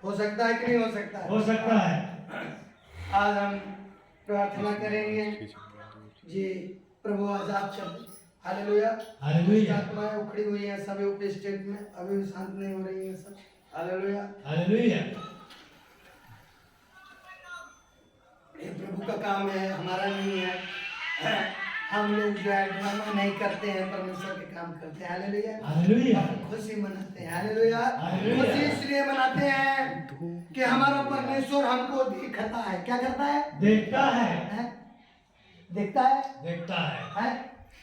हो सकता है कि नहीं हो सकता है? हो सकता है। आज हम प्रार्थना करेंगे जी। प्रभु आज आप चल। हालेलुया। हालेलुया। आत्माएं उखड़ी हुई हैं सभी उपस्थित में, अभी भी शांत नहीं हो रही हैं सब। हालेलुया। हालेलुया। ये प्रभु का काम है, हमारा नहीं है। हम लोग जो है ड्रामा नहीं करते हैं, परमेश्वर के काम करते हैं। हालेलुया। हालेलुया। खुशी मनाते हैं। हालेलुया। हालेलुया। खुशी इसलिए मनाते हैं कि हमारा परमेश्वर हमको दिखता है। क्या करता है? देखता है। देखता है। देखता है?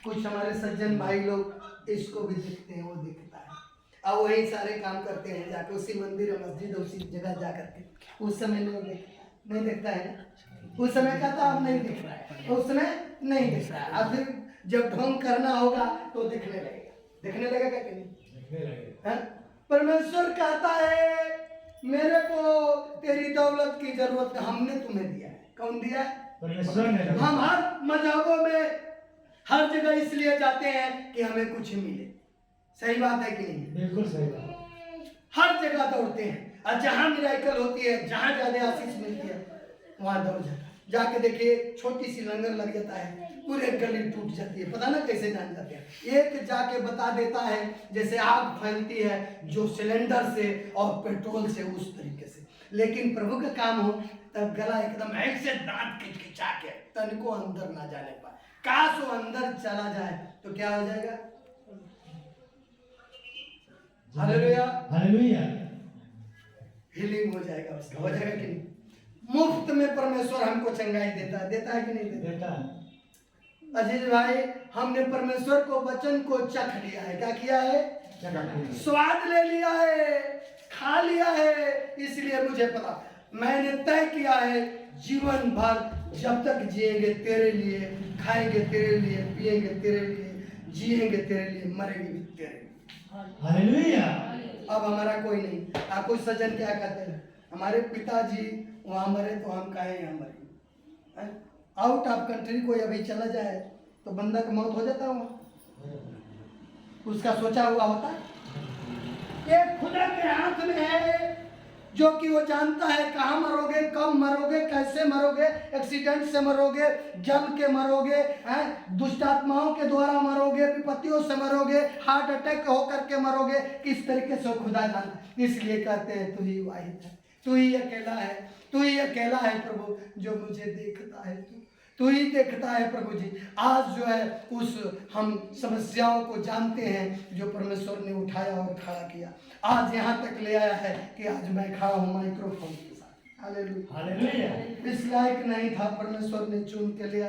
कुछ हमारे सज्जन भाई लोग इसको भी देखते हैं, वो दिखता है। अब वही सारे काम करते हैं जाके उसी मंदिर मस्जिद उसी जगह जा करके। उस समय नहीं देखता है ना। उस समय कहता अब नहीं दिख रहा है, उस समय नहीं दिख रहा है। अब फिर जब ढोंग करना होगा तो दिखने लगेगा। दिखने लगेगा कि नहीं? दिखने लगेगा। परमेश्वर कहता है मेरे को तेरी दौलत की जरूरत हमने तुम्हें दिया है। कौन दिया है? परमेश्वर ने। हम हर मजहबों में हर जगह इसलिए जाते हैं कि हमें कुछ मिले। सही बात है कि नहीं? बिल्कुल सही बात। हर जगह दौड़ते हैं और जहां मिराकल होती है, जहां ज्यादा आशीष मिलती है वहां दौड़ जाता है। जाके देखिए छोटी सी लंगर लग जाता है, पूरे गली टूट जाती है। पता ना कैसे जान जाते हैं। एक जाके बता देता है जैसे आग फैलती है जो सिलेंडर से और पेट्रोल से, उस तरीके से। लेकिन प्रभु का काम हो तब गला एकदम ऐसे दांत खिंचा के तनिको अंदर ना जाने पाए। काश वो अंदर चला जाए तो क्या हो जाएगा? हालेलुया। हालेलुया। हीलिंग हो जाएगा उसका। हो जाएगा कि नहीं? मुफ्त में परमेश्वर हमको चंगाई देता है। देता है कि नहीं देता? देता है। अजीज भाई, हमने परमेश्वर को वचन को चख लिया है। क्या किया है? स्वाद ले लिया है, खा लिया है। इसलिए मुझे पता, मैंने तय किया है जीवन भर जब तक जिएंगे तेरे लिए, खाएंगे तेरे लिए, पिएंगे तेरे लिए, जिएंगे तेरे लिए, मरेंगे भी तेरे लिए। हालेलुया। अब हमारा कोई नहीं। आप कुछ सज्जन क्या कहते हैं, हमारे पिताजी वहां मरे तो हम कहें यहाँ मरे। आउट ऑफ कंट्री कोई अभी चला जाए तो बंदा की मौत हो जाता है, उसका सोचा हुआ होता है। ये खुदा के हाथ में है जो कि वो जानता है कहाँ मरोगे, कब मरोगे, कैसे मरोगे, एक्सीडेंट से मरोगे, जल के मरोगे, दुष्ट आत्माओं के द्वारा मरोगे, विपत्तियों से मरोगे, हार्ट अटैक होकर के मरोगे, किस तरीके से खुदा जानता है। इसलिए कहते हैं तू ही वाहिद है, तू ही अकेला है, तू ही अकेला है प्रभु जो मुझे देखता है। तू ही देखता है प्रभु जी। आज जो है उस हम समस्याओं को जानते हैं जो परमेश्वर ने उठाया और खड़ा किया, आज यहाँ तक ले आया है कि आज मैं खड़ा हूँ माइक्रोफोन के साथ। हालेलुया। हालेलुया। इस लायक नहीं था, परमेश्वर ने चुन के लिया,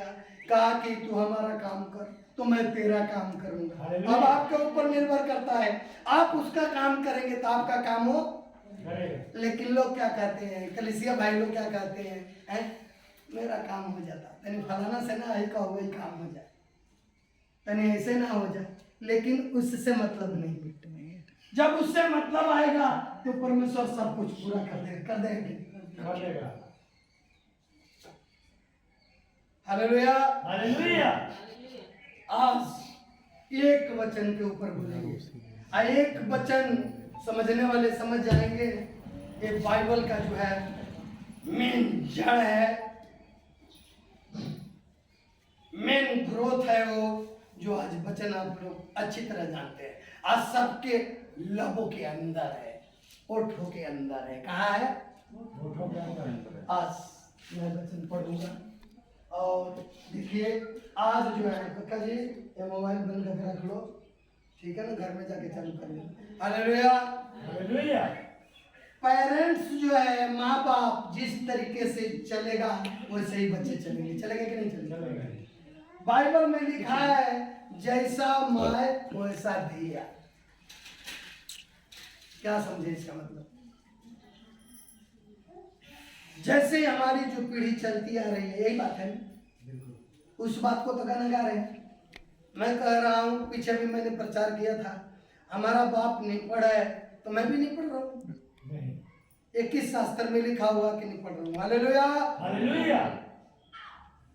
कहा कि तू हमारा काम कर तो मैं तेरा काम करूंगा। अब आपके ऊपर निर्भर करता है, आप उसका काम करेंगे तो आपका काम हो। लेकिन लोग क्या कहते हैं, कलीसिया भाई लोग क्या कहते हैं, मेरा काम हो जाता, तनी फलाना से ना आई कहो वही काम हो जाए, तनी ऐसे ना हो जाए। लेकिन उससे मतलब नहीं। जब उससे मतलब आएगा तो परमेश्वर सब कुछ पूरा कर देगा। हालेलुया। हालेलुया। आज एक वचन के ऊपर बोलेंगे, एक वचन समझने वाले समझ जाएंगे। ये बाइबल का जो है मेन जड़ है, मेन ग्रोथ है, वो जो आज वचन आप लोग अच्छी तरह जानते हैं। आज सबके लबों के अंदर है, ओठों के अंदर है। कहाँ है? ओठों के अंदर। आज मैं वचन पढ़ूंगा और देखिए आज जो है काका जी ये मोबाइल बंद करके रख लो, ठीक है ना, घर में जाके चालू कर लो। हालेलुया। हालेलुया। पेरेंट्स जो है, माँ बाप जिस तरीके से चलेगा वैसे ही बच्चे चलेंगे। चलेंगे कि नहीं चलेंगे? बाइबल में लिखा है जैसा माए वैसा दिया। क्या समझे इसका मतलब? जैसे हमारी जो पीढ़ी चलती आ रही है, यही बात है ना, उस बात को तो गाना गा रहे हैं। मैं कह रहा हूँ, पीछे भी मैंने प्रचार किया था, हमारा बाप नहीं पढ़ा है तो मैं भी नहीं पढ़ रहा हूँ। 21 शास्त्र में लिखा हुआ कि नहीं पढ़ रहा हूँ। हालेलुया। हालेलुया।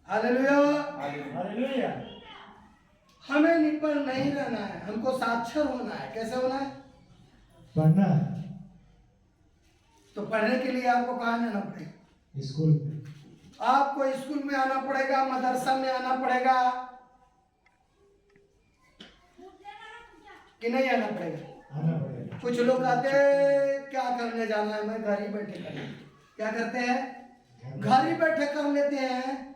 हालेलुया। हालेलुया। हमें निपल नहीं रहना है, हमको साक्षर होना है। कैसे होना है? पढ़ना। तो पढ़ने के लिए आपको कहाँ जाना पड़ेगा? स्कूल में। आपको स्कूल में आना पड़ेगा, मदरसा में आना पड़ेगा कि नहीं आना पड़ेगा? आना पड़ेगा। कुछ लोग आते क्या करने जाना है, मैं घर ही बैठे कर लेता। क्या करते हैं? घर ही बैठे कर लेते हैं।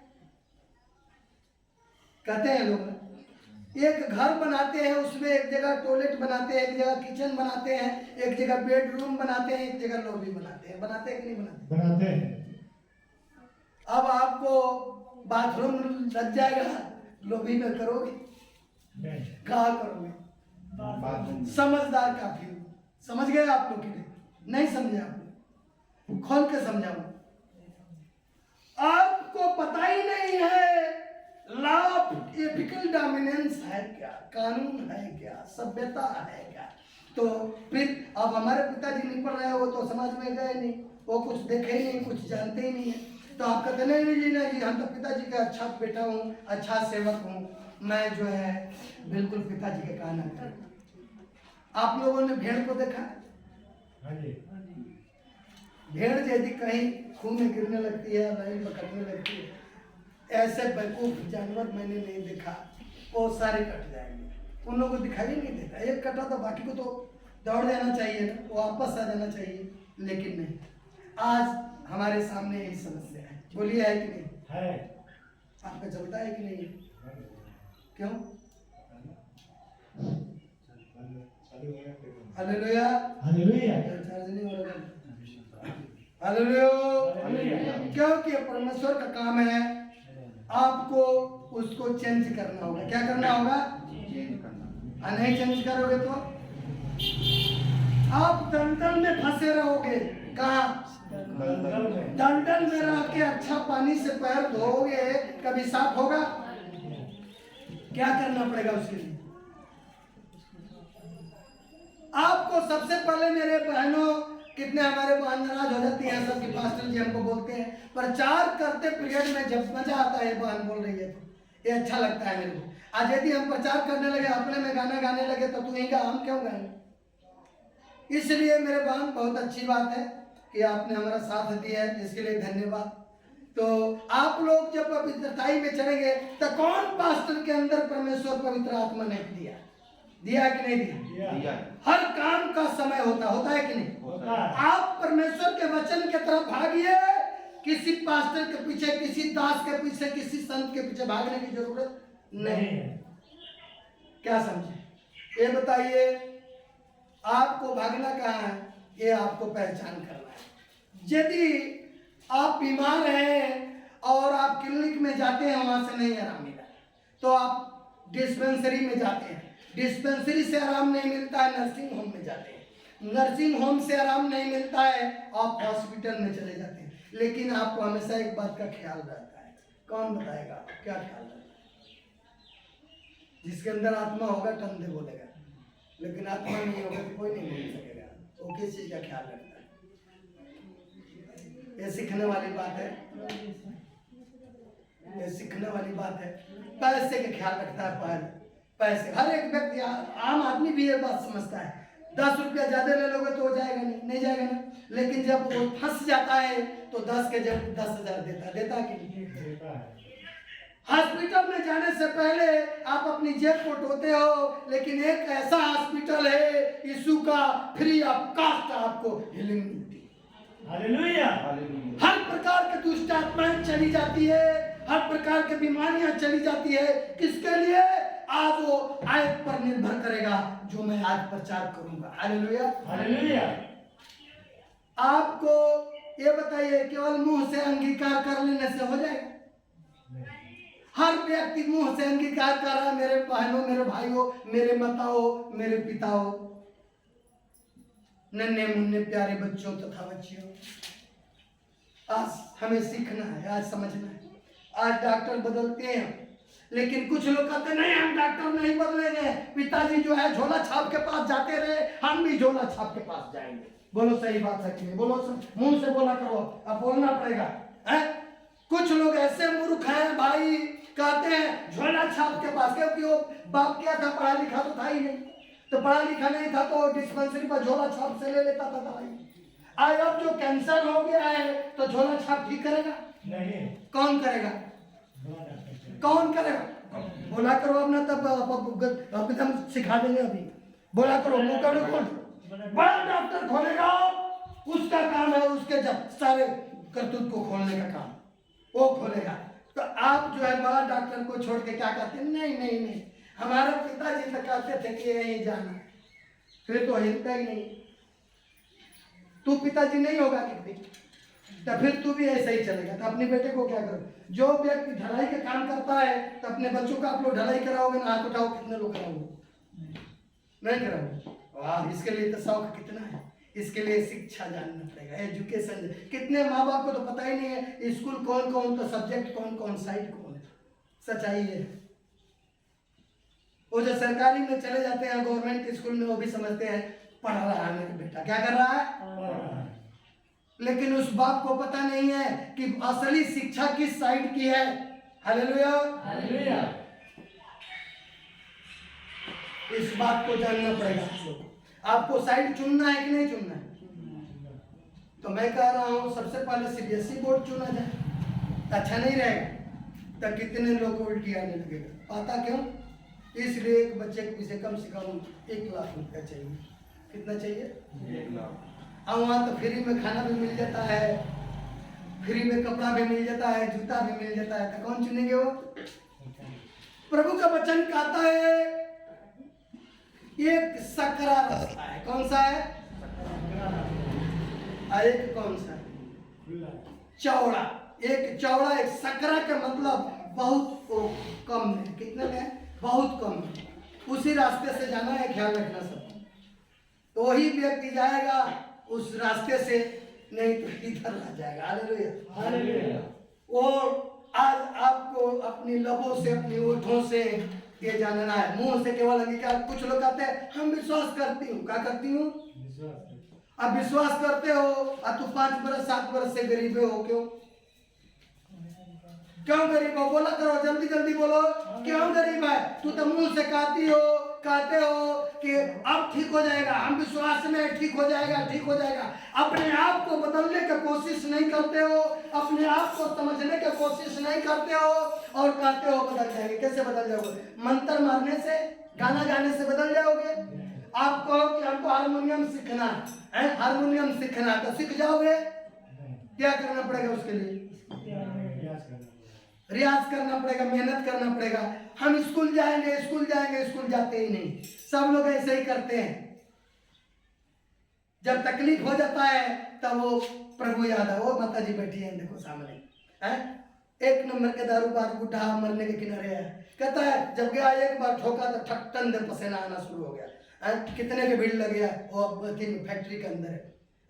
कहते हैं लोग एक घर बनाते हैं, उसमें एक जगह टॉयलेट बनाते हैं, एक जगह किचन बनाते हैं, एक जगह बेडरूम बनाते हैं, एक जगह लॉबी बनाते हैं। बनाते हैं कि नहीं बनाते? बनाते हैं। अब आपको बाथरूम लग जाएगा, लॉबी में करोगे? नहीं। कहाँ करोगे? समझदार काफी हो। समझ गए आप लोग कि नहीं समझे? आप लोग खोल के समझाओ। आपको पता ही नहीं है लॉ ऑफ एथिकल डोमिनेंस है क्या, कानून है क्या, सभ्यता है क्या। तो फिर अब हमारे पिताजी नहीं पढ़ रहे हैं, वो तो समाज में गए नहीं, वो कुछ देखे ही नहीं, कुछ जानते ही नहीं है। तो आप कहते नहीं जी नहीं जी, हम तो पिताजी का अच्छा बेटा हूँ, अच्छा सेवक हूँ, मैं जो है बिल्कुल पिताजी के कहना करूँ। आप लोगों ने भेड़ को देखा? हाँ जी। भेड़ यदि कहीं खून में गिरने लगती है, बैल पकड़ने लगती है, ऐसे बेवकूफ जानवर मैंने नहीं देखा। वो सारे कट जाएंगे, उन लोगों को दिखाई नहीं देता। एक कटा तो बाकी को तो दौड़ जाना चाहिए ना, वो वापस आ जाना चाहिए, लेकिन नहीं। आज हमारे सामने यही समस्या है। बोलिए है कि नहीं? है। आपका चलता है कि नहीं? क्यों? हालेलुया। हालेलुया। चार्ज नहीं हो रहा। हालेलुया। क्योंकि परमेश्वर का काम है, आपको उसको चेंज करना होगा। क्या करना होगा? नहीं चेंज करोगे तो आप दलदल में फंसे रहोगे। कहाँ? दलदल में रह के अच्छा पानी से पैर धोओगे, कभी साफ होगा? क्या करना पड़ेगा उसके लिए? आपको सबसे पहले मेरे बहनों, कितने हमारे बहन नाराज हो जाती हैं सबके पास्टर जी हमको बोलते हैं, प्रचार करते पीरियड में जब मजा आता है, बहन बोल रही है तो ये अच्छा लगता है मेरे को। आज यदि हम प्रचार करने लगे, अपने में गाना गाने लगे, तो तू ही गा, हम क्यों गाएंगे? इसलिए मेरे बहन बहुत अच्छी बात है कि आपने हमारा साथ दिया है, इसके लिए धन्यवाद। तो आप लोग जब पवित्रताई में चलेंगे तो कौन पास्टर के अंदर परमेश्वर पवित्र आत्मा ने दिया? दिया कि नहीं दिया? हर काम का समय होता है कि नहीं? होता है। आप परमेश्वर के वचन के तरफ भागिए। किसी पास्टर के पीछे, किसी दास के पीछे, किसी संत के पीछे भागने की जरूरत नहीं है। क्या समझे? ये बताइए, आपको भागना कहाँ है? ये आपको पहचान करना है। यदि आप बीमार हैं और आप क्लिनिक में जाते हैं, वहां से नहीं आराम मिला, तो आप डिस्पेंसरी में जाते हैं, डिस्पेंसरी से आराम नहीं मिलता है, नर्सिंग होम में जाते हैं, नर्सिंग होम से आराम नहीं मिलता है, आप हॉस्पिटल में चले जाते हैं। लेकिन आपको हमेशा एक बात का ख्याल रहता है। कौन बताएगा क्या ख्याल रहता है? जिसके अंदर आत्मा होगा टंडे बोलेगा, लेकिन आत्मा नहीं होगा तो कोई नहीं बोल सकेगा। वो किस चीज का ख्याल रखता है? ये सीखने वाली बात है, ये सीखने वाली बात है। पैसे का ख्याल रखता है। पैसे हर एक व्यक्ति, आम आदमी भी ये बात समझता है, 10 रुपया ज्यादा ले लोगे तो हो जाएगा, नहीं जाएगा ना। लेकिन जब वो फंस जाता है तो 10 के जब 10,000 देता कि नहीं? हॉस्पिटल में जाने से पहले आप अपनी जेब को ढोते हो, लेकिन एक ऐसा हॉस्पिटल है यीशु का, फ्री ऑफ कॉस्ट आपको हीलिंग मिलती है। हालेलुया। हर प्रकार के दुष्ट आत्माएं चली जाती है, हर प्रकार की बीमारियां चली जाती है। किसके लिए? आज वो आयत पर निर्भर करेगा जो मैं आज प्रचार करूंगा। हालेलुया। हालेलुया। आपको ये बताइए, केवल मुंह से अंगीकार कर लेने से हो जाएगा? हर व्यक्ति मुंह से अंगीकार कर रहा है, मेरे बहनों, मेरे भाइयों, मेरे माताओं, मेरे पिताओं, नन्हे मुन्ने प्यारे बच्चों तथा बच्चियों, आज हमें सीखना है, आज समझना है। आज डॉक्टर बदलते हैं, लेकिन कुछ लोग कहते नहीं, हम डॉक्टर नहीं बदलेंगे। पिताजी जो है झोला छाप के पास जाते रहे, हम भी झोला छाप के पास जाएंगे। बोलो सही बात है कि नहीं? बोलो, मुंह से बोला करो, अब बोलना पड़ेगा है? कुछ लोग ऐसे मूर्ख हैं भाई, कहते हैं झोला छाप के पास, क्योंकि वो बाप क्या था, पढ़ा लिखा तो था ही नहीं। तो पढ़ा लिखा नहीं था तो डिस्पेंसरी पर झोला छाप से ले लेता था दवाई। आज अब जो कैंसर हो गया है तो झोला छाप ठीक करेगा? नहीं। कौन करेगा? बड़ा डॉक्टर चाहिए। कौन करेगा? बोला करो अपना, तब एकदम सिखा देंगे अभी। बोला करो, मुंह करो खोल। बड़ा डॉक्टर खोलेगा, उसका काम है उसके जब सारे करतूत को खोलने का काम वो खोलेगा। तो आप जो है बड़ा डॉक्टर को छोड़ के क्या कहते हैं? नहीं नहीं नहीं, हमारे पिताजी तो कहते थे कि यहीं जाना, फिर तो हिलता ही नहीं। तू पिताजी नहीं होगा कितनी, तो फिर तू भी ऐसा ही चलेगा। तो अपने बेटे को क्या करो? जो व्यक्ति ढलाई का काम करता है तो अपने बच्चों का आप लोग ढलाई कराओगे ना? हाथ उठाओ, कितने लोग कराओगे? नहीं कराओगे? वाह, इसके लिए तो शौक कितना है। इसके लिए शिक्षा जानना पड़ेगा, एजुकेशन। कितने माँ बाप को तो पता ही नहीं है स्कूल कौन कौन, तो सब्जेक्ट कौन कौन, साइड कौन है। सच्चाई है। वो जो सरकारी में चले जाते हैं गवर्नमेंट स्कूल में, वो भी समझते हैं पढ़ रहा है मेरा बेटा। क्या कर रहा है? लेकिन उस बाप को पता नहीं है कि असली शिक्षा किस साइड की है। Hallelujah, hallelujah. इस बात को जानना पड़ेगा आप लोग। आपको साइड चुनना है कि नहीं चुनना है? तो मैं कह रहा हूं सबसे पहले सीबीएसई बोर्ड चुना जाए, तो अच्छा नहीं रहेगा? तो कितने लोग को उल्टी आने लगेगा। पता क्यों? इसलिए एक बच्चे को से कम 1 लाख रुपया चाहिए। कितना चाहिए? 1 लाख। और वहाँ तो फ्री में खाना भी मिल जाता है, फ्री में कपड़ा भी मिल जाता है, जूता भी मिल जाता है। तो कौन चुनेंगे वो? प्रभु का वचन कहता है एक सकरा रास्ता है। कौन सा है? एक कौन सा है? चौड़ा। एक चौड़ा, एक सकरा का मतलब बहुत कम है। कितने में है? बहुत कम है। उसी रास्ते से जाना है, ख्याल रखना सब। तो वही व्यक्ति जाएगा उस रास्ते से, नहीं तो इधर आ जाएगा। Hallelujah, hallelujah. और आज आपको अपनी लबों से, अपनी ओठों से ये जानना है, मुंह से केवल अंगीकार। कुछ लोग कहते हैं हम विश्वास करती हूँ। क्या करती हूँ? अब विश्वास करते हो और तू 5 बरस 7 बरस से गरीब हो। क्यों गरीब हो? बोला करो, जल्दी जल्दी बोलो। क्यों गरीब है? तू तो मुंह से कहते हो कि अब ठीक हो जाएगा, हम विश्वास में ठीक हो जाएगा, ठीक हो जाएगा। अपने आप को बदलने की कोशिश नहीं करते हो, अपने आप को समझने की कोशिश नहीं करते हो और कहते हो बदल जाएंगे। कैसे बदल जाओगे? मंत्र मारने से, गाना गाने से बदल जाओगे? आप कहो कि हमको हारमोनियम सीखना है, हारमोनियम सीखना, तो सीख जाओगे? क्या करना पड़ेगा उसके लिए? रियाज करना पड़ेगा, मेहनत करना पड़ेगा। हम स्कूल जाएंगे, स्कूल जाएंगे, स्कूल जाते ही नहीं। सब लोग ऐसे ही करते हैं। जब तकलीफ हो जाता है तब वो प्रभु याद है। वो माता जी बैठी है, देखो सामने है, 1 नंबर के दारूबाज बुढ़ा मरने के किनारे है। कहता है जब गया एक बार ठोका तो ठट्टन दे पसीना आना शुरू हो गया है। कितने के भीड़ लग गया? वो फैक्ट्री के अंदर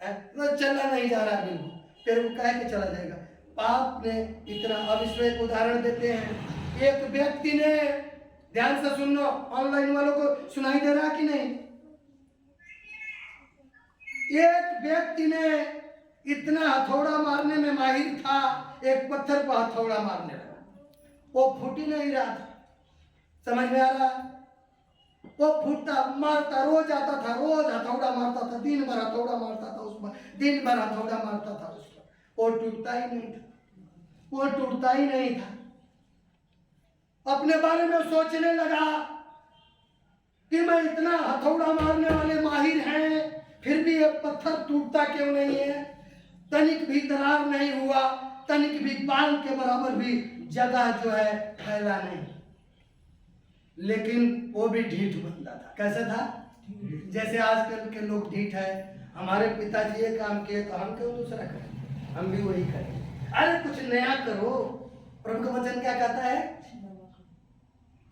है, वो चला नहीं जा रहा बिल्कुल। फिर वो कह के चला जाएगा। पाप ने इतना। अब इसमें एक उदाहरण देते हैं। एक व्यक्ति ने, ध्यान से सुनो, ऑनलाइन वालों को सुनाई दे रहा कि नहीं? एक व्यक्ति ने इतना हथौड़ा मारने में माहिर था, एक पत्थर पर हथौड़ा मारने लगा, वो फूट ही नहीं रहा था। समझ में आ रहा? वो फूटता मारता, रोज आता था, रोज हथौड़ा मारता था, दिन भर हथौड़ा मारता था उस पर, दिन भर हथौड़ा मारता था उस पर। वो टूटता ही नहीं था, वो टूटता ही नहीं था। अपने बारे में सोचने लगा कि मैं इतना हथौड़ा मारने वाले माहिर हैं, फिर भी ये पत्थर टूटता क्यों नहीं है? तनिक भी दरार नहीं हुआ, तनिक भी पान के बराबर भी जगह जो है फैला नहीं। लेकिन वो भी ढीठ बंदा था। कैसा था? जैसे आजकल के लोग ढीठ है। हमारे पिताजी ये काम किए तो हम क्यों दूसरा करें? हम भी वही करें। अरे कुछ नया करो। प्रभु का वचन क्या कहता है?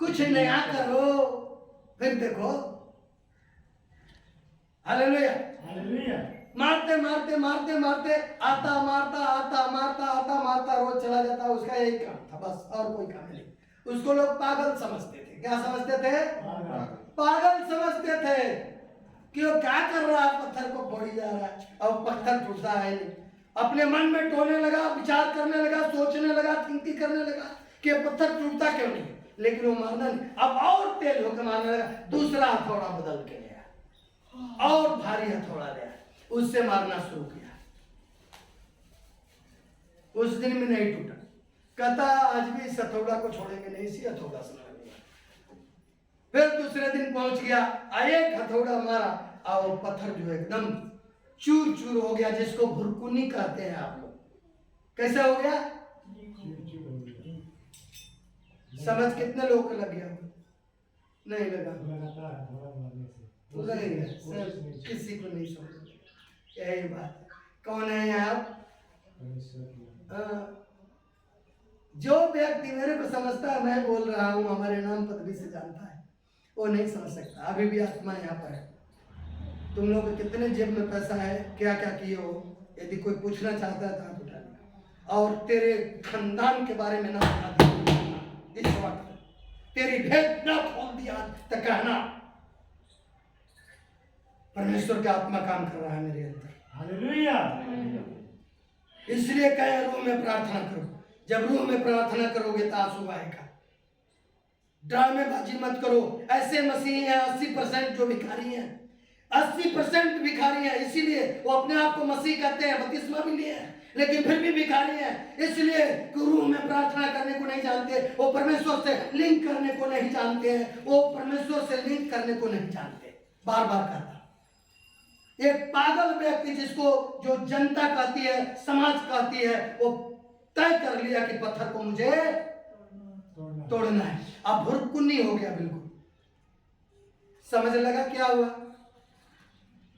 कुछ नया करो, फिर देखो। Hallelujah, hallelujah. मारते मारते मारते मारते आता मारता आता मारता आता मारता रोज चला जाता। उसका यही काम था बस, और कोई काम नहीं। उसको लोग पागल समझते थे। क्या समझते थे? पागल समझते थे कि वो क्या कर रहा है, पत्थर को फोड़ी जा रहा है और पत्थर टूटता है नहीं। अपने मन में टोने लगा, विचार करने लगा, सोचने लगा, चिंता करने लगा कि पत्थर टूटता क्यों नहीं। लेकिन वो मारना नहीं। अब और तेज होकर मारने लगा। दूसरा हथौड़ा बदल के लिया और भारी हथौड़ा लिया, उससे मारना शुरू किया। उस दिन में नहीं टूटा। कहता आज भी इस हथौड़ा को छोड़ेंगे नहीं, इसी हथौड़ा से मारेंगे। फिर दूसरे दिन पहुंच गया, एक हथौड़ा मारा और वो पत्थर जो एकदम चूर चूर हो गया, जिसको भुरकुनी कहते हैं आप लोग। कैसा हो गया? समझ कितने लोगों को लग गया? नहीं लगा? लगेगा, किसी को नहीं समझ। यही बात। कौन है यहाँ? जो व्यक्ति मेरे को समझता है, मैं बोल रहा हूँ, हमारे नाम पदवी से जानता है, वो नहीं समझ सकता। अभी भी आत्मा यहाँ पर है। तुम लोग के कितने जेब में पैसा है, क्या क्या किए हो, यदि कोई पूछना चाहता है तो हाथ उठा लिया। और तेरे खानदान के बारे में ना बता दिया इस वक्त, तेरी भेद ना खोल दिया तो कहना परमेश्वर का आत्मा काम कर रहा है मेरे अंदर। हालेलुया। इसलिए कहे रूह में प्रार्थना करो। जब रूह में प्रार्थना करोगे तो आंसू आएगा। ड्रामेबाजी मत करो। ऐसे मसीही हैं 80% जो भिखारी हैं, 80% भिखारी हैं। इसीलिए वो अपने आप को मसीह कहते हैं, बपतिस्मा भी लिए हैं, लेकिन फिर भी भिखारी हैं। इसलिए रूह में प्रार्थना करने को नहीं जानते, वो परमेश्वर से लिंक करने को नहीं जानते हैं, वो परमेश्वर से लिंक करने को नहीं जानते। बार बार कहता एक पागल व्यक्ति, जिसको जो जनता कहती है, समाज कहती है, वो तय कर लिया कि पत्थर को मुझे तोड़ना है। अब भुरकुनी हो गया बिल्कुल। समझ लगा क्या हुआ?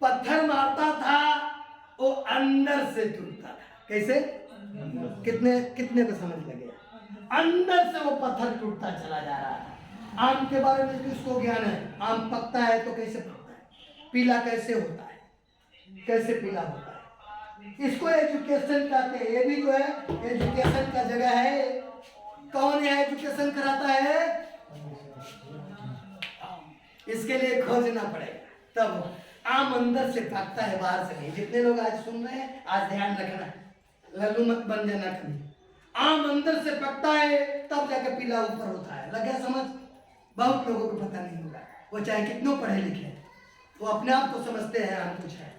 पत्थर मारता था, वो अंदर से टूटता था। कैसे? कितने को समझ लगे? अंदर से वो पत्थर टूटता चला जा रहा था। आम के बारे में किसको ज्ञान है? आम पकता है तो कैसे पकता है, पीला कैसे होता है, कैसे पीला होता है। इसको एजुकेशन कहते हैं। ये भी जो है एजुकेशन का जगह है। कौन है एजुकेशन कराता है? इसके लिए खोजना पड़ेगा तब। आम अंदर से पकता है, बाहर से नहीं। जितने लोग आज सुन रहे हैं, आज ध्यान रखना, लल्लू मत बन जाना कभी। आम अंदर से पकता है तब जाके पीला ऊपर होता है। लग गया समझ? बहुत लोगों को पता नहीं होगा। वो चाहे कितनों पढ़े लिखे हैं, वो अपने आप को समझते हैं हम कुछ है।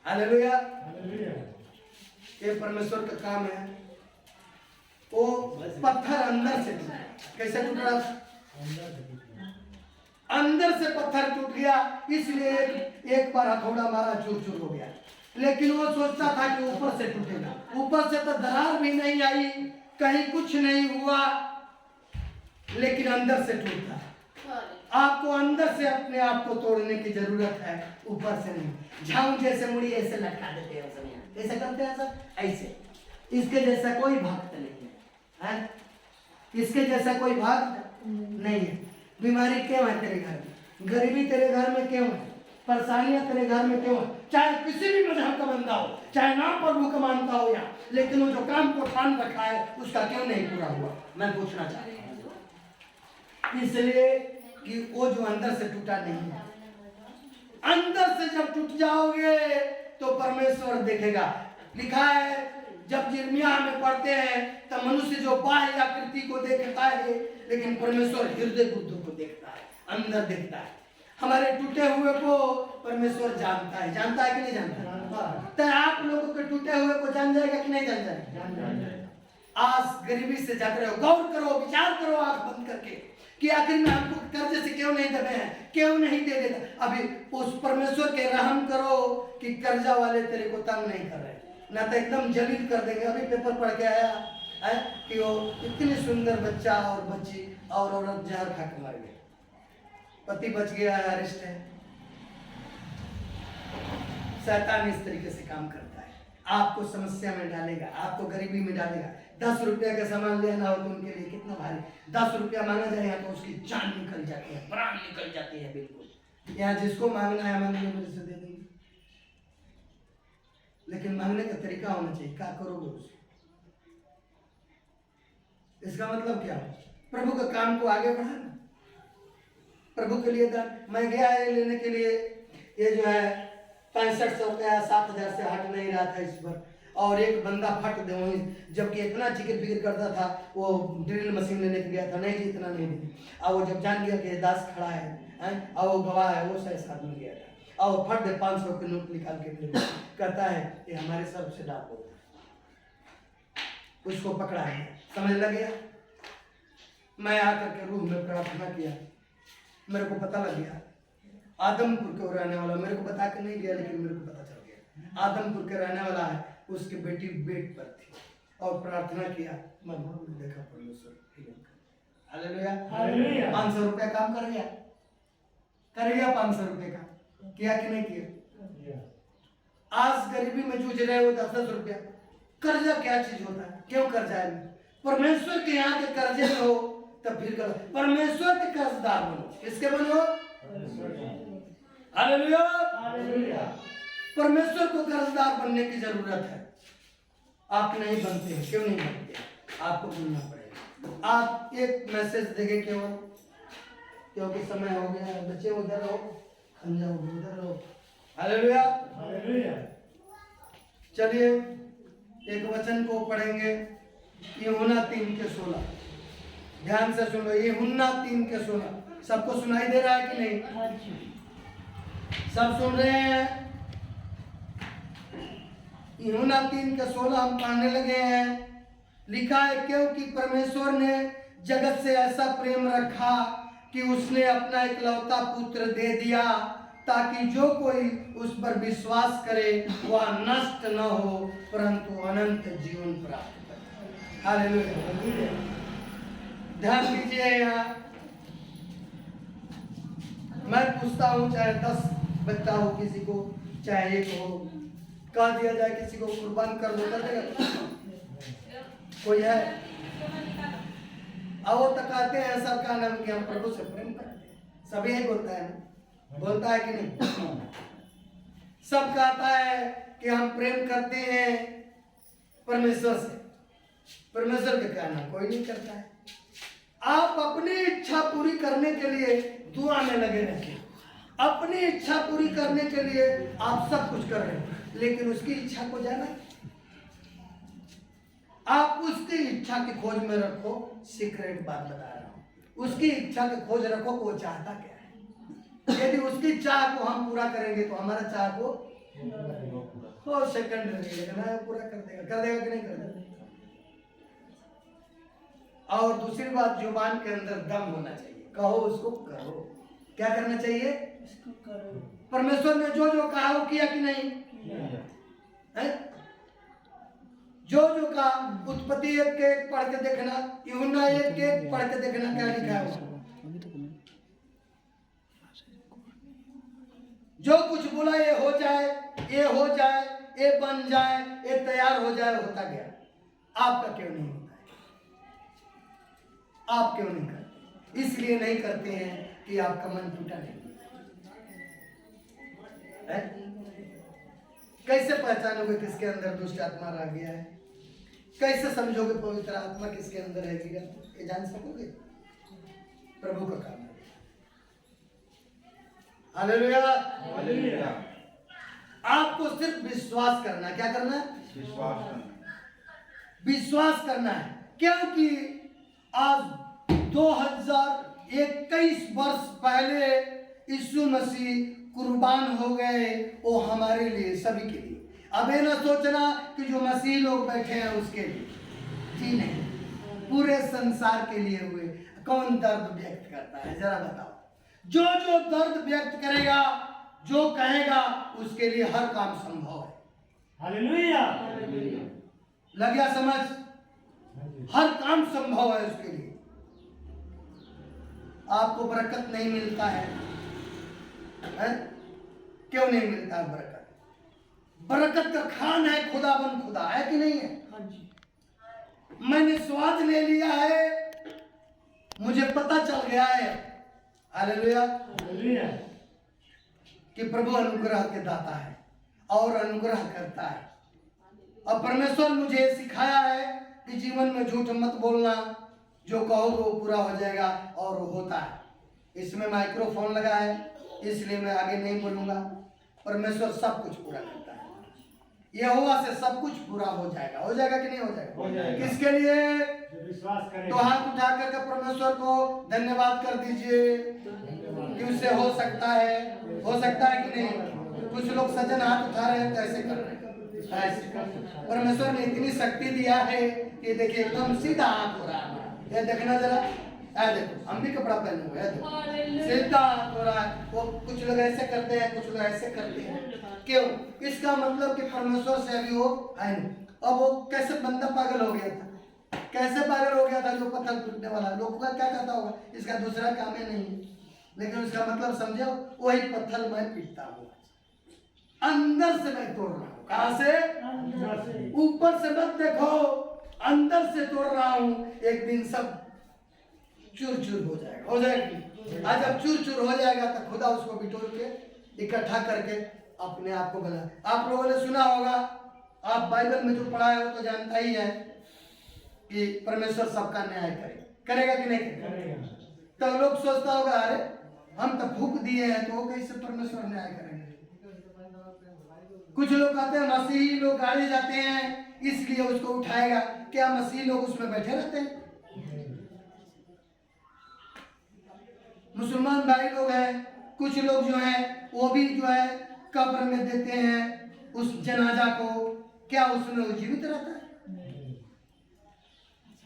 हालेलुया। ये परमेश्वर का काम है। वो पत्थर अंदर से टूटा। कैसे टूट रहा? अंदर से पत्थर टूट गया। इसलिए एक बार हथौड़ा मारा, चूर चूर हो गया। लेकिन वो सोचता था कि ऊपर से टूटेगा। ऊपर से तो दरार भी नहीं आई, कहीं कुछ नहीं हुआ, लेकिन अंदर से टूटा। आपको अंदर से अपने आप को तोड़ने की जरूरत है, ऊपर से नहीं। झाऊ जैसे मुड़ी ऐसे लटका देते हैं सब। यहाँ कैसे करते हैं सब? ऐसे। इसके जैसा कोई भक्त नहीं है, इसके जैसा कोई भक्त नहीं है। बीमारी क्यों है तेरे घर में? गरीबी तेरे घर में क्यों है? परेशानियां तेरे घर में क्यों है? चाहे किसी भी मजहब का बंदा हो, चाहे नाम प्रभु का मानता हो, या लेकिन वो जो काम को ठान रखा है उसका क्यों नहीं पूरा हुआ? मैं पूछना चाहता हूँ। इसलिए कि वो जो अंदर से टूटा नहीं है। अंदर से जब टूट जाओगे तो परमेश्वर देखेगा। लिखा है, जब यिर्मयाह में पढ़ते हैं तो मनुष्य जो बाह्य आकृति को देखता है, लेकिन परमेश्वर हृदय बुद्धि को देखता है, अंदर देखता है। हमारे टूटे हुए को परमेश्वर जानता है। जानता है कि नहीं जानता? तो आप लोगों के टूटे हुए को जान जाएगा कि नहीं जान जाएगा? आज गरीबी से जग रहे हो, गौर करो, विचार करो आंख बंद करके कि आखिर में हमको कर्ज से क्यों नहीं दबे हैं, क्यों नहीं दे देता। अभी उस परमेश्वर के रहम करो कि कर्जा वाले तेरे को तंग नहीं कर रहे, ना तो एकदम जलील कर देंगे। अभी पेपर पढ़ के आया है कि वो इतनी सुंदर बच्चा और बच्ची और औरत जहर खा के मर गए, पति बच गया है, अरेस्ट है। शैतान इस तरीके से काम करता है, आपको समस्या में डालेगा, आपको गरीबी में डालेगा। 10 रुपया का सामान लेना हो तो उनके लिए कितना भारी। 10 रुपया मांगा जाएगा तो उसकी जान निकल जाती है, प्राण निकल जाती है। बिल्कुल यहाँ जिसको मांगना है मांगने मेरे से दे देंगे, लेकिन मांगने का तरीका होना चाहिए। क्या करोगे उससे? इसका मतलब क्या है? प्रभु का काम को आगे बढ़ाना, प्रभु के लिए दान। मैं गया है लेने के लिए, ये जो है 6500 रुपया 7000 से हट नहीं रहा था इस पर। और एक बंदा फट दे वहीं, जबकि इतना जिक्र फिक्र करता था, वो ड्रिल मशीन लेने के गया था, नहीं जी इतना नहीं दी। और वो जब जान गया कि दास खड़ा है और वो गवाह है, वो सही साथ में गया था, और फट दे 500 के नोट निकाल के कहता है ये हमारे सर से डाल होता। उसको पकड़ा गया। समझ लग गया? मैं आकर के रूह में प्रार्थना किया, मेरे को पता लग गया आदमपुर के रहने वाला, मेरे को बता के नहीं गया लेकिन मेरे को पता चल गया आदमपुर के रहने वाला है। उसकी बेटी बेड पर थी और प्रार्थना किया, मैं देखा परमेश्वर हालेलुया। हालेलुया। 500 रुपया काम कर गया 500 रुपये का, किया कि नहीं किया? आज गरीबी में जूझ रहे हो 10-10 रुपया, कर्जा क्या चीज होता है? क्यों कर्जा है? परमेश्वर के यहाँ के कर्जे में हो तब फिर करो, परमेश्वर के कर्जदार बनो। किसके बनो? हालेलुया। हालेलुया। परमेश्वर को कर्जदार बनने की जरूरत है। आप नहीं बनते हैं, क्यों नहीं बनते? आपको बनना पड़ेगा। आप एक मैसेज देंगे केवल, क्योंकि समय हो गया, बच्चे उधर रहो, खंजा उधर रहो। हालेलुया। हालेलुया। चलिए एक वचन को पढ़ेंगे, यूहन्ना 3:16। ध्यान से सुनो, यूहन्ना 3:16। सबको सुनाई दे रहा है कि नहीं? सब सुन रहे हैं? यूहन्ना 3:16 हम पढ़ने लगे हैं। लिखा है, क्योंकि परमेश्वर ने जगत से ऐसा प्रेम रखा कि उसने अपना इकलौता पुत्र दे दिया, ताकि जो कोई उस पर विश्वास करे वह नष्ट न हो परंतु अनंत जीवन प्राप्त करे। हालेलुया। ध्यान दीजिए, यहाँ मैं पूछता हूँ, चाहे 10 बच्चा हो किसी को, चाहे 1 हो, कह दिया जाए किसी को कुर्बान कर दो, कर देगा? कोई है? अब वो तक कहते हैं सबका नाम कि हम प्रभु से प्रेम करते हैं, सभी यही बोलता है ना? बोलता है कि नहीं? सब कहता है कि हम प्रेम करते हैं परमेश्वर से, परमेश्वर के कहना कोई नहीं करता है। आप अपनी इच्छा पूरी करने के लिए दुआ में लगे रहिए। अपनी इच्छा पूरी करने के लिए आप सब कुछ कर रहे हैं, लेकिन उसकी इच्छा को जाना, आप उसकी इच्छा की खोज में रखो। सीक्रेट बात बता रहा हूं, उसकी इच्छा की खोज रखो कि वो चाहता क्या है। यदि उसकी चाह को हम पूरा करेंगे तो हमारा चाह को हो सेकंड लगेगा, पूरा कर देगा कि नहीं कर देगा? और दूसरी बात, जुबान के अंदर दम होना चाहिए। कहो उसको करो। क्या करना चाहिए? परमेश्वर ने जो जो कहा वो किया कि नहीं? है? जो जो कहा, उत्पत्ति 1:1 पढ़ के देखना, यूहन्ना 1:1 पढ़ के देखना, क्या लिखा है? जो कुछ बोला ये हो जाए, ये हो जाए, ये बन जाए, ये तैयार हो जाए, होता गया। आपका क्यों नहीं होता है? आप क्यों नहीं करते? इसलिए नहीं करते हैं कि आपका मन टूटा नहीं है। कैसे पहचानोगे किसके अंदर दुष्ट आत्मा रह गया है? कैसे समझोगे पवित्र आत्मा किसके अंदर है? ये जान सकोगे? प्रभु का काम है। हालेलुया। हालेलुया। आपको सिर्फ विश्वास करना है। क्या करना है? विश्वास करना। विश्वास करना है, क्योंकि आज 2021 वर्ष पहले यीशु मसीह कुर्बान हो गए, वो हमारे लिए, सभी के लिए। अब ये ना सोचना कि जो मसीह लोग बैठे हैं उसके लिए, जी नहीं, पूरे संसार के लिए हुए। कौन दर्द व्यक्त करता है जरा बताओ? जो जो दर्द व्यक्त करेगा, जो कहेगा, उसके लिए हर काम संभव है। हालेलुया। लग गया समझ? हर काम संभव है उसके लिए। आपको बरकत नहीं मिलता है? क्यों नहीं मिलता है बरकत? बरकत का खान है खुदाबंद खुदा, है कि नहीं है? मैंने स्वाद ले लिया है, मुझे पता चल गया है, हालेलुया, हालेलुया, कि प्रभु अनुग्रह के दाता है और अनुग्रह करता है। और परमेश्वर मुझे सिखाया है कि जीवन में झूठ मत बोलना, जो कहोगे वो पूरा हो जाएगा, और वो होता है। इसमें माइक्रोफोन लगा है, इसलिए मैं आगे नहीं बोलूंगा। परमेश्वर सब कुछ पूरा करता है। यहोवा से सब कुछ पूरा हो जाएगा। हो जाएगा कि नहीं हो जाएगा? हो जाएगा। किसके लिए? जो विश्वास करे। तो हाथ उठा करके परमेश्वर को धन्यवाद कर दीजिए कि उससे हो सकता है। हो सकता है कि नहीं? कुछ लोग सज्जन हाथ उठा रहे हैं तो ऐसे कर रहे हैं, ऐसे परमेश्वर ने इतनी शक्ति दिया है कि देखिए एकदम सीधा हाथ हो रहा है। ये देखना जरा, ऐ देखो हम भी कपड़ा पहने हुए हैं, देखो सीधा हाथ हो रहा है। वो कुछ लोग ऐसे करते हैं, कुछ लोग ऐसे करते हैं। क्यों? इसका मतलब कि परमेश्वर से अभी वो है नहीं। अब वो कैसे बंदा पागल हो गया था, कैसे पागल हो गया था जो पत्थर टूटने वाला। लोगों का क्या कहता होगा, इसका दूसरा काम ही नहीं है, लेकिन उसका मतलब समझो, वही पत्थर मैं पीटता हूँ, अंदर से मैं तोड़ रहा हूँ। कहां से? ऊपर से मत देखो, अंदर से तोड़ रहा हूँ। एक दिन सब चूर चूर हो जाएगा, हो जाएगी। आज जब चूर चूर हो जाएगा तो खुदा उसको बिटोर के इकट्ठा करके अपने आप को बना। आप लोगों ने सुना होगा, आप बाइबल में जो पढ़ा है वो तो जानता ही है कि परमेश्वर सबका न्याय करेगा कि नहीं करेगा। तो लोग सोचता होगा, अरे हम तो फूक दिए हैं तो वो कैसे परमेश्वर न्याय करेंगे। कुछ लोग कहते हैं मसीही लोग गाड़े जाते हैं इसलिए उसको उठाएगा। क्या मसीही लोग उसमें बैठे रहते हैं? मुसलमान भाई लोग हैं, कुछ लोग जो हैं वो भी जो है कब्र में देते हैं उस जनाजा को। क्या उसमें वो जीवित रहता है?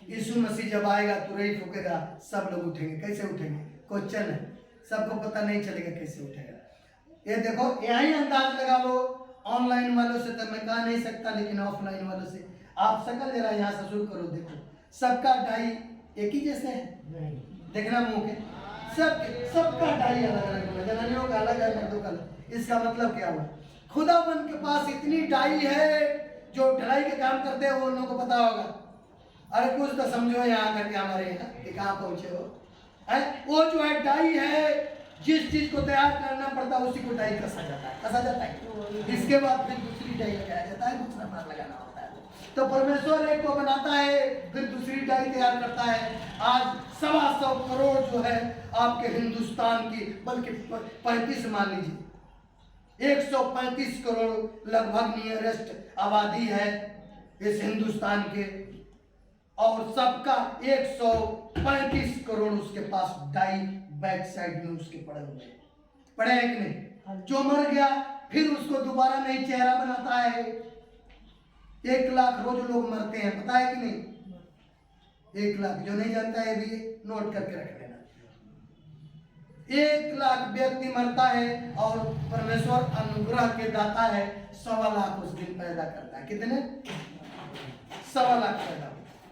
यीशु मसीह जब आएगा तुरही फूकेगा, सब लोग उठेंगे। कैसे उठेंगे? क्वेश्चन है, सबको पता नहीं चलेगा कैसे उठेगा। ये देखो, यही अंदाज लगा लो। ऑनलाइन वालों से तो मैं कह नहीं सकता, लेकिन ऑफलाइन वालों से आप शकल जरा यहाँ से शुरू करो। देखो सबका डाई एक ही जैसे है, देखना मुंह के, सबका डाई अलग अलग है, जनानियों का अलग है, मर्दों का अलग। इसका मतलब क्या हुआ? खुदावन के पास इतनी डाई है, जो ढलाई के काम करते हैं वो उन लोगों को पता होगा। अरे कुछ तो समझो यहाँ करके हमारे यहाँ कि कहाँ पहुंचे हो। वो जो है डाई है, जिस चीज को तैयार करना पड़ता है उसी को डाई कसा जाता है। इसके बाद फिर दूसरी डाई लगाया जाता है, दूसरा मार लगाना होता है। तो परमेश्वर एक को बनाता है, फिर दूसरी डाई तैयार करता है। आज 125 करोड़ जो है आपके हिंदुस्तान की, बल्कि 35 मान लीजिए, 135 करोड़ लगभग नियरेस्ट आबादी है इस हिंदुस्तान के, और सबका 135 करोड़ उसके पास डाई बैक साइड में उसके पड़े हुए हैं। पड़े हैं कि नहीं? जो मर गया फिर उसको दोबारा नई चेहरा बनाता है। 1 लाख रोज लोग मरते हैं, पता है कि नहीं? 1 लाख, जो नहीं जानता है भी नोट करके रख लेना। 1 लाख व्यक्ति मरता है और परमेश्वर अनुग्रह के दाता है। 1.25 लाख उस दिन पैदा करता है। कितने? 1.25 लाख पैदा।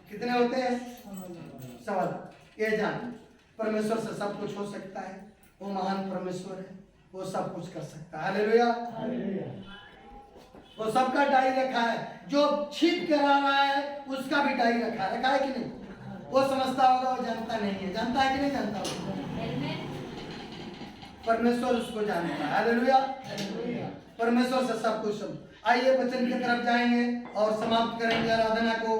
कितने होते हैं? 1.25 लाख। ये जान, परमेश्वर से सब कुछ हो सकता है। वो महान परमेश्वर है, वो सब कुछ कर सकता है। हालेलुया। वो सबका डाई रखा है। जो छिप कर आ रहा है उसका भी डाई रखा है कि नहीं? वो समझता होगा, वो जानता नहीं है। जानता है कि नहीं जानता होगा? परमेश्वर उसको जानता है। हालेलुया। परमेश्वर से सब कुछ। आइए वचन की तरफ जाएंगे और समाप्त करेंगे आराधना को।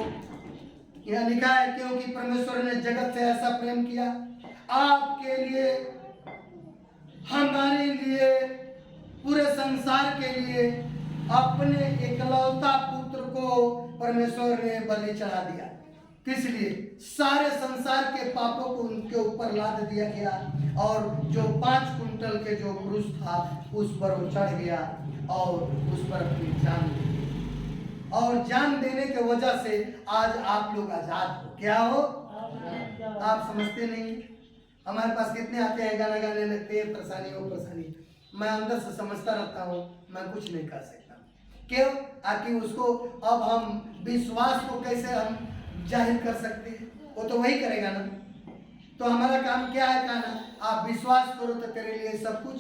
यह लिखा है, क्योंकि परमेश्वर ने जगत से ऐसा प्रेम किया, आपके लिए, हमारे लिए, पूरे संसार के लिए अपने एकलौता पुत्र को परमेश्वर ने बलि चढ़ा दिया। किस लिए? सारे संसार के पापों को उनके ऊपर लाद दिया गया, और जो 5 कुंटल के जो क्रूस था उस पर वो चढ़ गया और उस पर अपनी जान दी। और जान देने के वजह से आज आप लोग आजाद हो। क्या हो? आप समझते नहीं। हमारे पास कितने आते हैं, गाना गाने लगते हैं, परेशानी हो परेशानी। मैं अंदर से समझता रहता हूँ, मैं कुछ नहीं कर सकता। क्यों? आखिर उसको अब हम विश्वास को कैसे हम जाहिर कर सकते हैं? वो तो वही करेगा ना। तो हमारा काम क्या है? कहना आप विश्वास करो तो तेरे लिए सब कुछ,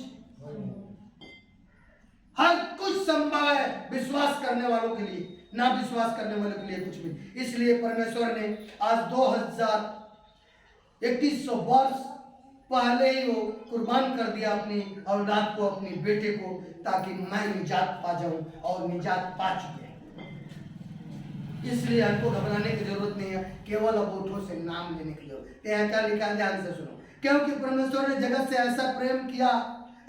हर कुछ संभव है विश्वास करने वालों के लिए। ना विश्वास करने वालों के लिए कुछ भी। इसलिए परमेश्वर ने आज 2100 वर्ष पहले ही वो कुर्बान कर दिया अपनी औलाद को, अपने बेटे को, ताकि मैं निजात पा जाऊं, और निजात पा चुके हैं। इसलिए हमको घबराने की जरूरत नहीं है, केवल अब होठों से नाम लेने की जरूरत है। यहाँ क्या लिखा है, ध्यान से सुनो। क्योंकि परमेश्वर ने जगत से ऐसा प्रेम किया,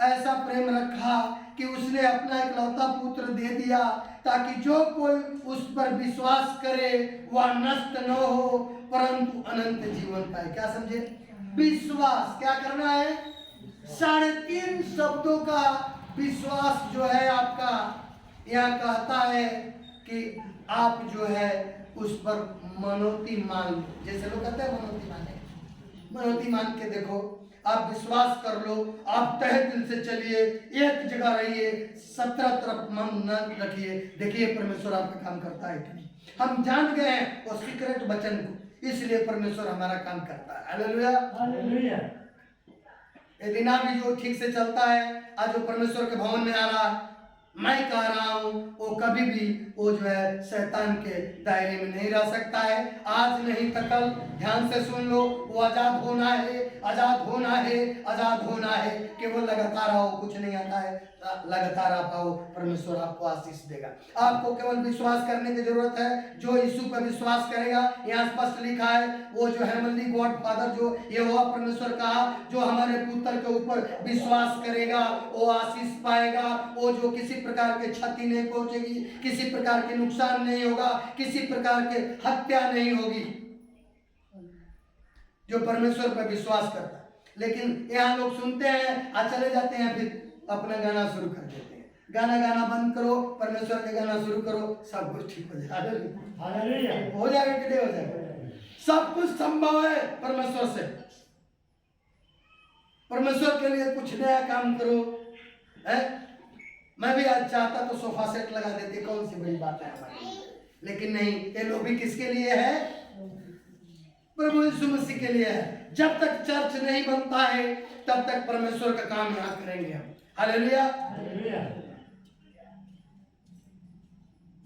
ऐसा प्रेम रखा कि उसने अपना इकलौता पुत्र दे दिया, ताकि जो कोई उस पर विश्वास करे वह नष्ट न हो परंतु अनंत जीवन पाए। क्या समझे? विश्वास क्या करना है? 3.5 शब्दों का विश्वास जो है आपका यहाँ कहता है कि आप जो है उस पर मनोती मान लो, जैसे लोग कहते हैं मनोती माने, मनोती मान के देखो, आप विश्वास कर लो, आप तहे दिल से चलिए, एक जगह रहिए, 17 तरफ मन न रखिए, देखिए परमेश्वर आपका काम करता है कि नहीं। हम जान गए हैं वो सीक्रेट वचन को, इसलिए परमेश्वर हमारा काम करता है। Hallelujah hallelujah. ये दिन भी जो ठीक से चलता है, आज जो परमेश्वर के भवन में आ रहा, मैं कह रहा हूँ वो कभी भी वो जो है शैतान के दायरे में नहीं रह सकता है। आज नहीं तो कल, ध्यान से सुन लो, वो आजाद होना है, आजाद होना है, आजाद होना है। केवल लगातार आओ, कुछ नहीं आता है, लगातार आप आओ, परमेश्वर आपको आशीष देगा। आपको केवल विश्वास करने की जरूरत है। जो यीशु पर विश्वास करेगा, यहाँ स्पष्ट लिखा है, वो जो हेवनली गॉड फादर जो यहोवा परमेश्वर कहा, जो हमारे पुत्र के ऊपर विश्वास करेगा वो आशीष पाएगा। वो जो किसी प्रकार की क्षति नहीं पहुंचेगी, किसी प्रकार के नुकसान नहीं होगा, किसी प्रकार के हत्या नहीं होगी, जो परमेश्वर पर विश्वास करता है। लेकिन यहाँ लोग सुनते हैं और चले जाते हैं, फिर अपना गाना शुरू कर देते हैं। गाना बंद करो, परमेश्वर के गाना शुरू करो, सब कुछ ठीक हो जाएगा। हालेलुया। हो जाएगा कि नहीं हो जाएगा? सब कुछ संभव है परमेश्वर से। परमेश्वर के लिए कुछ नया काम करो, है? मैं भी आज चाहता तो सोफा सेट लगा देते, कौन सी बड़ी बात है हमारी, लेकिन नहीं, ये लोग भी किसके लिए है? प्रभु यीशु मसीह के लिए है। जब तक चर्च नहीं बनता है तब तक परमेश्वर का काम यहाँ करेंगे हम। हालेलुया। हालेलुया।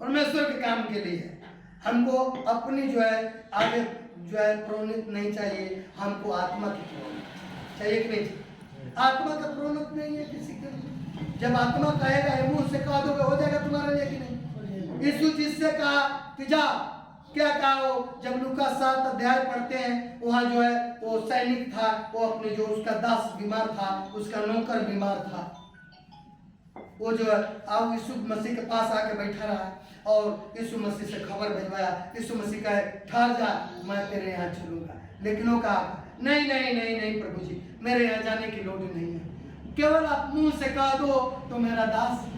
परमेश्वर के काम के लिए हमको अपनी जो है आगे जो है प्रोन्नत नहीं चाहिए, हमको आत्मा की प्रोन्नत चाहिए कि नहीं चाहिए? आत्मा का प्रोन्नत नहीं है किसी के लिए। जब आत्मा कहेगा, मुंह से कह दोगे, हो जाएगा तुम्हारे लिए कि नहीं? यीशु जिससे कहा कि जा, क्या कहा वो? जब लूका 7 अध्याय पढ़ते हैं, वहां जो है वो सैनिक था, वो अपने जो उसका दास बीमार था, उसका नौकर बीमार था, वो जो है अब यीशु मसीह के पास आके बैठा रहा और यीशु मसीह से खबर भिजवाया। यीशु मसीह कहे ठहर जा, मैं तेरे यहाँ चलूंगा। लेकिन वो कहा नहीं नहीं नहीं नहीं प्रभु जी, मेरे यहाँ जाने की लोड़ नहीं है, केवल आप मुंह से कह दो तो मेरा दास।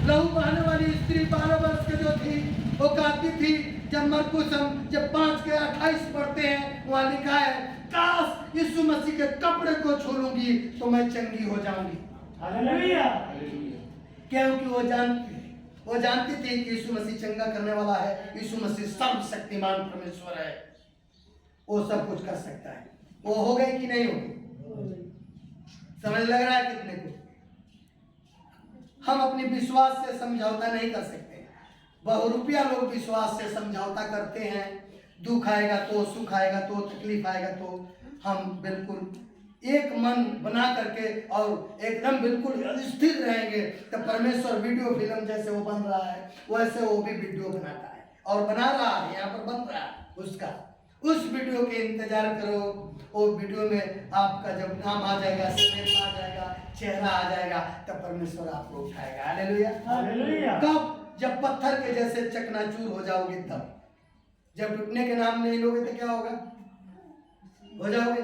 लहू बहाने वाली स्त्री 12 वर्ष की जो थी, वो कहती थी, जब मरकुस हम जब 5 के 28 पढ़ते हैं, वहां लिखा है, काश यीशु मसीह के कपड़े को छू लूंगी तो मैं चंगी हो जाऊंगी। हालेलुया। क्योंकि वो जानती थी कि यीशु मसीह चंगा करने वाला है, यीशु मसीह सर्वशक्तिमान परमेश्वर है, वो सब कुछ कर सकता है। वो हो गई कि नहीं होगी? समझ लग रहा है कितने को? हम अपने विश्वास से समझौता नहीं कर सकते। बहुरूपिया लोग विश्वास से समझौता करते हैं। दुख आएगा तो, सुख आएगा तो, तकलीफ आएगा तो, हम बिल्कुल एक मन बना करके और एकदम बिल्कुल स्थिर रहेंगे। तो परमेश्वर वीडियो फिल्म जैसे वो बन रहा है, वैसे वो भी वीडियो बनाता है और बना रहा है, यहाँ पर बन रहा है उसका। उस वीडियो के इंतजार करो। वो वीडियो में आपका जब नाम आ जाएगा, समय आ जाएगा, चेहरा आ जाएगा, तब परमेश्वर आपको उठाएगा। हालेलुया। हालेलुया। कब? जब पत्थर के जैसे चकनाचूर हो जाओगे तब। जब टूटने के नाम नहीं लोगे तो क्या होगा? हो जाओगे।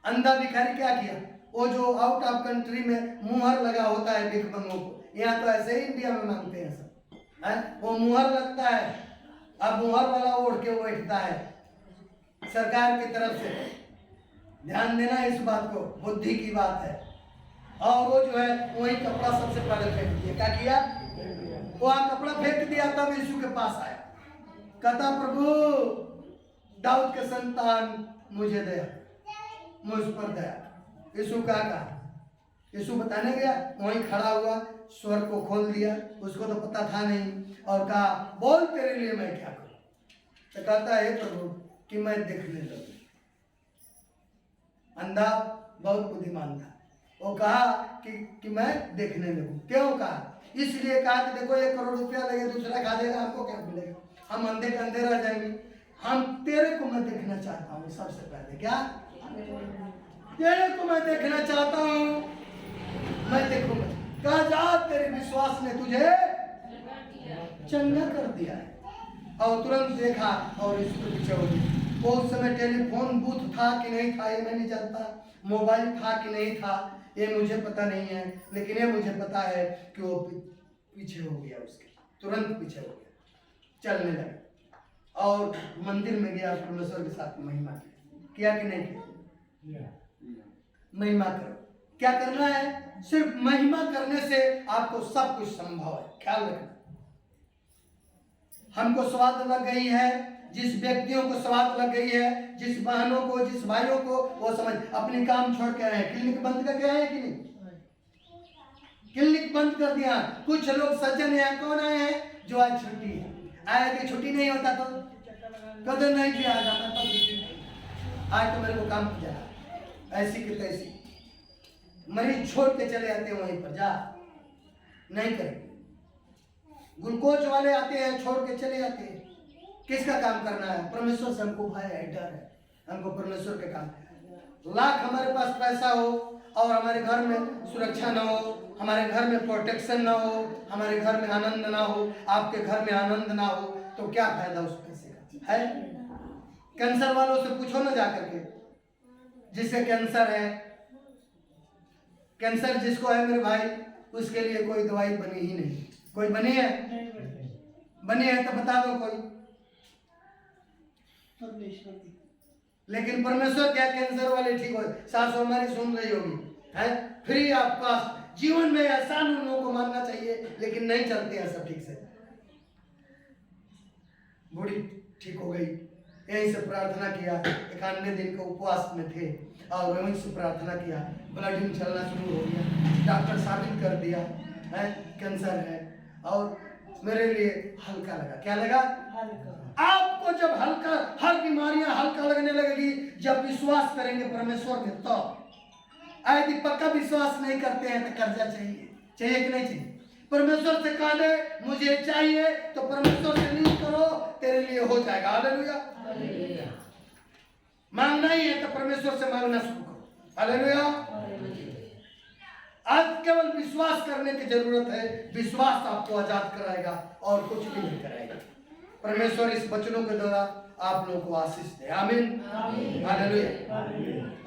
अंधा भिखारी क्या किया? वो जो आउट ऑफ कंट्री में मुहर लगा होता है भिख मंगों को, यहाँ तो ऐसे ही इंडिया में मांगते हैं सब, है? वो मुहर लगता है, अब मुहर वाला ओढ़ के वो बैठता है सरकार की तरफ से। ध्यान देना इस बात को, बुद्धि की बात है। और वो जो है वही कपड़ा सबसे पहले फेंक दिया। क्या किया? वहां कपड़ा फेंक दिया, तब यीशु के पास आया, कहता प्रभु दाऊद के संतान मुझे दया, मुझ पर दया। यीशु क्या कहा? यीशु बताने गया, वहीं खड़ा हुआ, स्वर को खोल दिया, उसको तो पता था नहीं, और कहा बोल तेरे लिए मैं क्या करूं? तो कहता है प्रभु कि मैं देखने लगूं। अंधा बहुत बुद्धिमान था, वो कहा कि मैं देखने लगूं। क्यों कहा? इसलिए कहा कि देखो 1 करोड़ रुपया लगे, दूसरा खा देगा, हमको क्या मिलेगा? हम अंधे के अंधे रह जाएंगे। हम तेरे को मैं देखना चाहता हूँ सबसे पहले। क्या? तेरे को मैं देखना चाहता हूँ, मैं देखूंगा। कहा जा, तेरे विश्वास ने तुझे चंगा कर दिया है। और तुरंत देखा और इसको पीछे हो गई। वो उस समय टेलीफोन बूथ था कि नहीं था ये मैं नहीं जानता, मोबाइल था कि नहीं था ये मुझे पता नहीं है, लेकिन ये मुझे पता है कि वो पीछे हो गया, उसके तुरंत पीछे हो गया, चलने लगा और मंदिर में गया, परमेश्वर के साथ महिमा किया कि नहीं किया? महिमा करो। क्या करना है? सिर्फ महिमा करने से आपको सब कुछ संभव है। ख्याल रखना। हमको स्वाद लग गई है, जिस व्यक्तियों को स्वाद लग गई है, जिस बहनों को, जिस भाइयों को, वो समझ अपने काम छोड़ के आए हैं, क्लिनिक बंद करके आए हैं कि नहीं? क्लिनिक बंद कर दिया। कुछ लोग सज्जन हैं, कौन आए हैं? जो आज छुट्टी है। आए कि छुट्टी नहीं होता तो कदर नहीं किया जाता, तो आज तो मेरे को काम किया, ऐसी की तैसी मरीज छोड़ के चले आते हैं वहीं पर, जा नहीं करेंगे। ग्लूकोज वाले आते हैं, छोड़ के चले आते हैं। किसका काम करना है? परमेश्वर से हमको भय है, डर है, हमको परमेश्वर के काम है। लाख हमारे पास पैसा हो और हमारे घर में सुरक्षा ना हो, हमारे घर में प्रोटेक्शन ना हो, हमारे घर में आनंद ना हो, आपके घर में आनंद ना हो, तो क्या फायदा उस पैसे का है? कैंसर वालों से पूछो ना जाकर के, जिससे कैंसर है, कैंसर जिसको है मेरे भाई, उसके लिए कोई दवाई बनी ही नहीं। कोई बनी है? बनी है तो बता दो कोई। लेकिन परमेश्वर क्या कैंसर वाले ठीक हो? सासू हमारी सुन रही होगी, है फ्री आपका जीवन में। आसान उन लोगों को मानना चाहिए, लेकिन नहीं चलते हैं सब ठीक से। बूढ़ी ठीक हो गई, यहीं से प्रार्थना किया, 91 दिन के उपवास में थे और वहीं से प्रार्थना किया, ब्लडिंग चलना शुरू हो गया, डॉक्टर साबित कर दिया है कैंसर है, और मेरे लिए हल्का लगा। क्या लगा? आपको जब हल्का, हर बीमारियां हल्का लगने लगेगी जब विश्वास करेंगे परमेश्वर में, तो यदि पक्का विश्वास नहीं करते हैं तो कर्जा चाहिए, चाहिए कि नहीं चाहिए? परमेश्वर से कहने मुझे चाहिए, तो परमेश्वर से नहीं करो, तेरे लिए हो जाएगा। हालेलुया। मांगना ही है तो परमेश्वर से मांगना शुरू करो। हालेलुया। आज केवल विश्वास करने की जरूरत है। विश्वास आपको आजाद कराएगा और कुछ भी नहीं कराएगा। परमेश्वर इस वचनों के द्वारा आप लोगों को आशीष दे। आमीन। हालेलुया।